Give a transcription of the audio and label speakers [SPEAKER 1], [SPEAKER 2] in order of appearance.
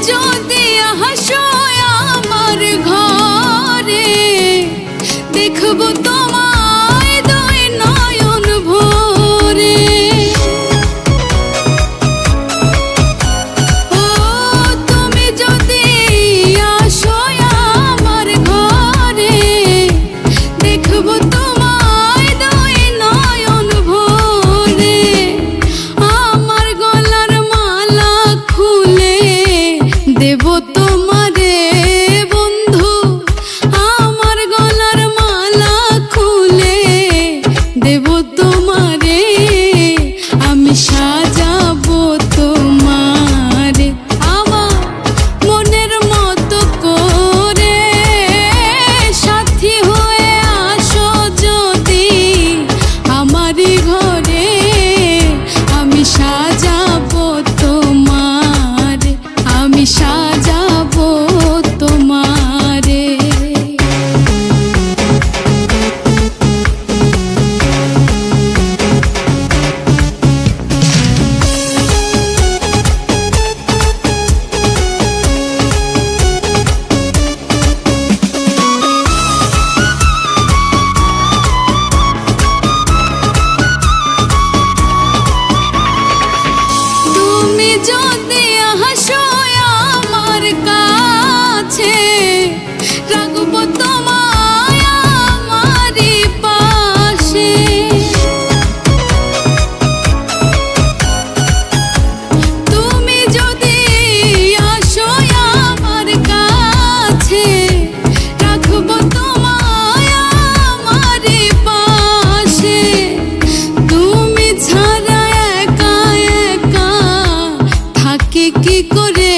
[SPEAKER 1] যদি আসো আমার ঘরে, দেখবো তোমায় দুই নয়ন ভরে। ও তুমি যদি আসো আমার ঘরে, দেখবো তোমায় দুই নয়ন ভরে। আমার গলার মালা খুলে দেব তোমারে বন্ধু, আমার গলার মালা খুলে দেব তোমারে। আমি সাজাবো তোমারে আমার মনের মতো করে। সাথী হয়ে আসো যদি আমারই ঘরে, আমি সাজাবো তোমারে, আমি সাজাবো তোমারে। তুমি যদি আসো আমার কাছে, রাখবো তোমায় আমারই পাশে। তুমি যদি আসো আমার কাছে, রাখবো তোমায় আমারই পাশে। তুমি ছাড়া একা একা থাকি কি করে।